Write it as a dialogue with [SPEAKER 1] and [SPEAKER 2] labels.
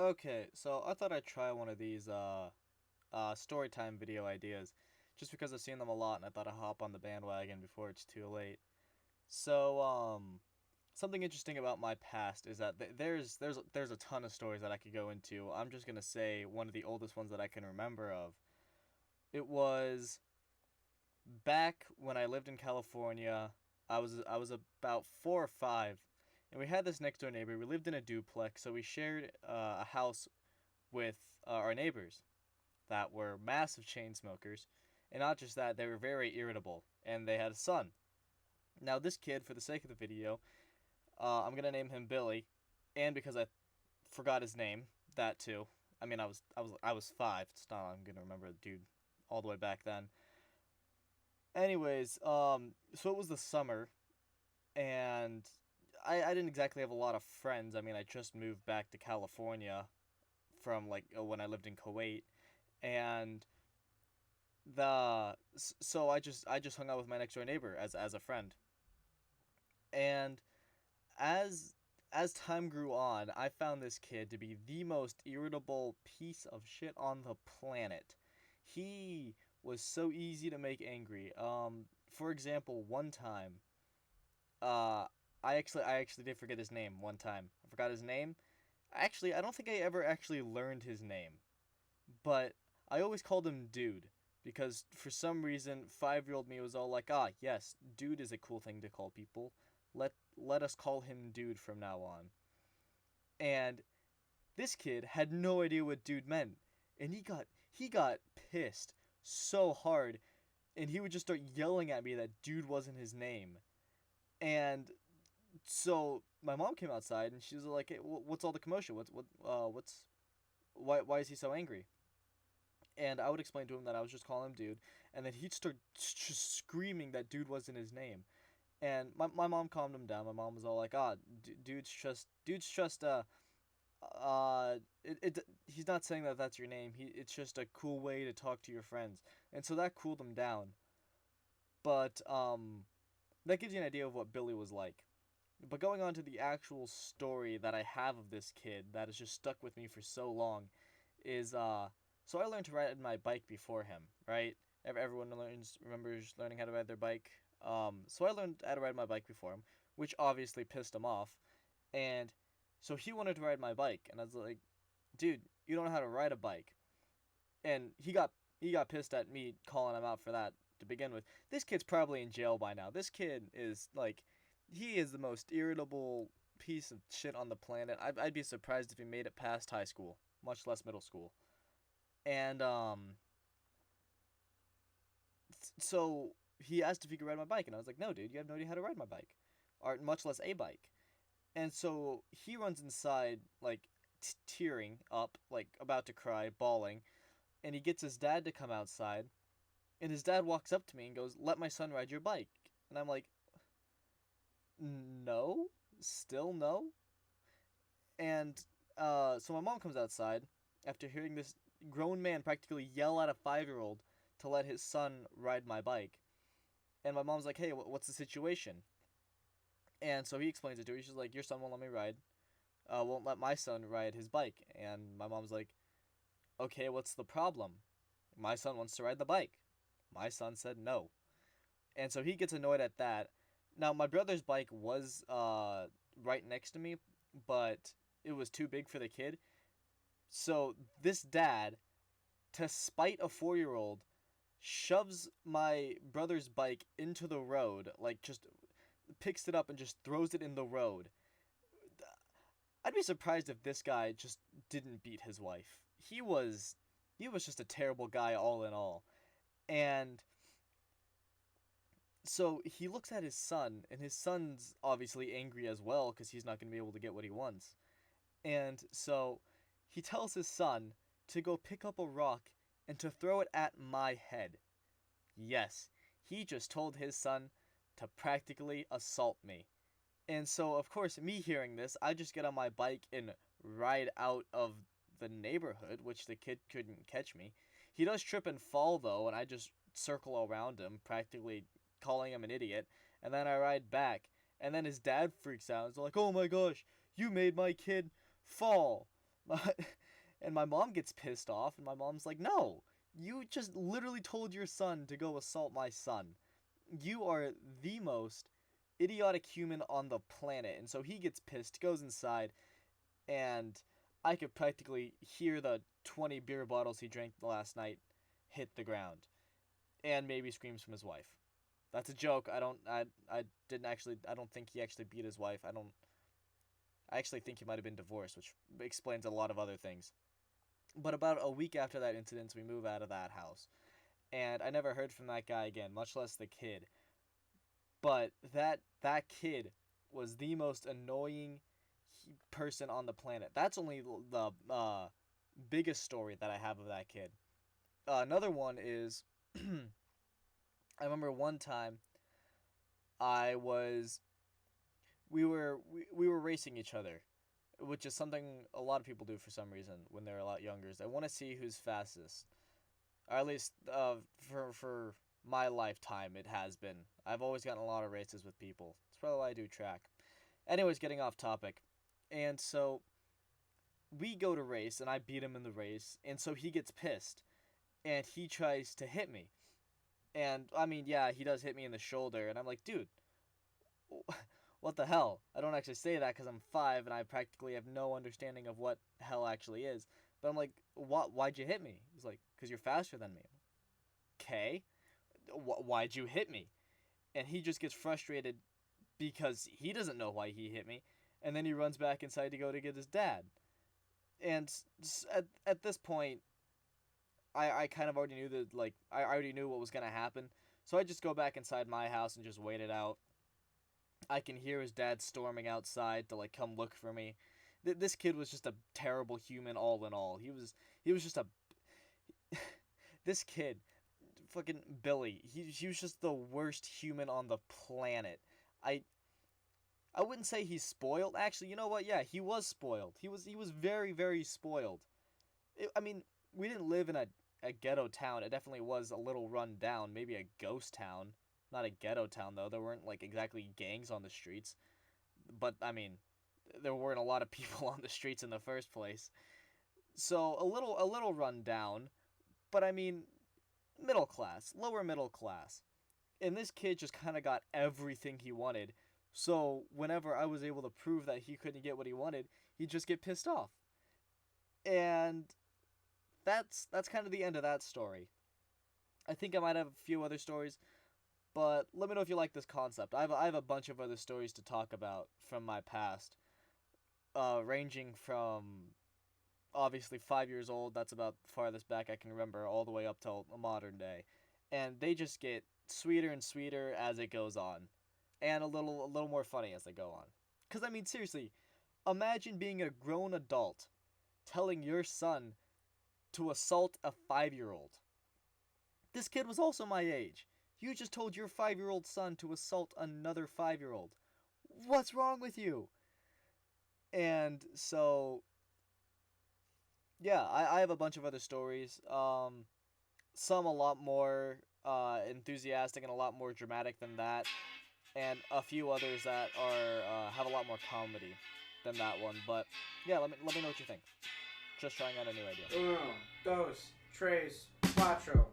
[SPEAKER 1] Okay, so I thought I'd try one of these storytime video ideas, just because I've seen them a lot and I thought I'd hop on the bandwagon before it's too late. So something interesting about my past is that there's a ton of stories that I could go into. I'm just gonna say one of the oldest ones that I can remember of. It was back when I lived in California. I was about 4 or 5, and we had this next door neighbor. We lived in a duplex, so we shared a house with our neighbors that were massive chain smokers, and not just that, they were very irritable, and they had a son. Now, this kid, for the sake of the video, I'm gonna name him Billy, and because I forgot his name, that too. I mean, I was 5. It's not I'm gonna remember the dude all the way back then. Anyways, so it was the summer, and I didn't exactly have a lot of friends. I mean, I just moved back to California from when I lived in Kuwait, and so I just hung out with my next door neighbor as a friend. And as as time grew on, I found this kid to be the most irritable piece of shit on the planet. He was so easy to make angry. For example, one time, uh, I actually did forget his name one time. I forgot his name. Actually, I don't think I ever actually learned his name, but I always called him Dude because for some reason 5-year-old me was all like, "Ah, yes, Dude is a cool thing to call people. Let us call him Dude from now on." And this kid had no idea what Dude meant, and he got pissed so hard, and he would just start yelling at me that Dude wasn't his name. And so my mom came outside and she was like, "Hey, what's all the commotion? What's why is he so angry?" And I would explain to him that I was just calling him Dude, and then he'd start just screaming that Dude wasn't his name. And my mom calmed him down. My mom was all like, "Ah, dude's just he's not saying that that's your name. It's just a cool way to talk to your friends." And so that cooled him down. But that gives you an idea of what Billy was like. But going on to the actual story that I have of this kid that has just stuck with me for so long is so I learned to ride my bike before him, right? Everyone remembers learning how to ride their bike. So I learned how to ride my bike before him, which obviously pissed him off. And so he wanted to ride my bike, and I was like, "Dude, you don't know how to ride a bike." And he got pissed at me calling him out for that to begin with. This kid's probably in jail by now. This kid is like, he is the most irritable piece of shit on the planet. I'd be surprised if he made it past high school, much less middle school. And so he asked if he could ride my bike, and I was like, "No, dude, you have no idea how to ride my bike, or much less a bike." And so he runs inside, like tearing up, like about to cry, bawling, and he gets his dad to come outside, and his dad walks up to me and goes, "Let my son ride your bike." And I'm like, "No, still no." And so my mom comes outside after hearing this grown man practically yell at a 5-year-old to let his son ride my bike. And my mom's like, "Hey, what's the situation?" And so he explains it to her. She's like, "Your son won't let me ride. Won't let my son ride his bike." And my mom's like, "Okay, what's the problem? My son wants to ride the bike." My son said no. And so he gets annoyed at that. Now, my brother's bike was right next to me, but it was too big for the kid. So this dad, to spite a 4-year-old, shoves my brother's bike into the road, like just picks it up and just throws it in the road. I'd be surprised if this guy just didn't beat his wife. He was just a terrible guy all in all. And so he looks at his son, and his son's obviously angry as well because he's not going to be able to get what he wants. And so he tells his son to go pick up a rock and to throw it at my head. Yes, he just told his son to practically assault me. And so, of course, me hearing this, I just get on my bike and ride out of the neighborhood, which the kid couldn't catch me. He does trip and fall, though, and I just circle around him, practically calling him an idiot. And then I ride back. And then his dad freaks out. He's like, "Oh my gosh, you made my kid fall." And my mom gets pissed off, and my mom's like, "No, you just literally told your son to go assault my son. You are the most idiotic human on the planet." And so he gets pissed, goes inside, and I could practically hear the 20 beer bottles he drank last night hit the ground, and maybe screams from his wife. That's a joke. I didn't actually, I don't think he actually beat his wife. I actually think he might have been divorced, which explains a lot of other things. But about a week after that incident, we move out of that house. And I never heard from that guy again, much less the kid. But that kid was the most annoying person on the planet. That's only the biggest story that I have of that kid. Another one is I remember one time I was we were racing each other, which is something a lot of people do for some reason when they're a lot younger. Is they want to see who's fastest, or at least for my lifetime it has been. I've always gotten a lot of races with people. It's probably why I do track. Anyways, getting off topic, and so we go to race, and I beat him in the race, and so he gets pissed, and he tries to hit me, and I mean, yeah, he does hit me in the shoulder, and I'm like, dude, what the hell? I don't actually say that because I'm 5 and I practically have no understanding of what hell actually is. But I'm like, why'd you hit me? He's like, because you're faster than me. Okay. Why'd you hit me? And he just gets frustrated because he doesn't know why he hit me. And then he runs back inside to go to get his dad. And at this point, I kind of already knew that, like, I already knew what was going to happen. So I just go back inside my house and just wait it out. I can hear his dad storming outside to, like, come look for me. This kid was just a terrible human all in all. He was just a this kid, fucking Billy. He was just the worst human on the planet. I wouldn't say he's spoiled. Actually, you know what? Yeah, he was spoiled. He was very, very spoiled. I mean, we didn't live in a ghetto town. It definitely was a little run down, maybe a ghost town. Not a ghetto town though. There weren't like exactly gangs on the streets. But I mean, there weren't a lot of people on the streets in the first place. So a little run down, but I mean middle class, lower middle class. And this kid just kind of got everything he wanted. So whenever I was able to prove that he couldn't get what he wanted, he'd just get pissed off. And that's kind of the end of that story. I think I might have a few other stories, but let me know if you like this concept. I have a bunch of other stories to talk about from my past, ranging from obviously 5 years old. That's about the farthest back I can remember, all the way up till modern day, and they just get sweeter and sweeter as it goes on, and a little more funny as they go on. Cause I mean seriously, imagine being a grown adult telling your son to assault a 5-year-old. This kid was also my age. You just told your 5-year-old son to assault another 5-year-old. What's wrong with you? And so, yeah, I have a bunch of other stories. Some a lot more enthusiastic and a lot more dramatic than that, and a few others that are have a lot more comedy than that one. But yeah, let me know what you think. Just trying out a new idea.
[SPEAKER 2] Uno, dos, tres, cuatro.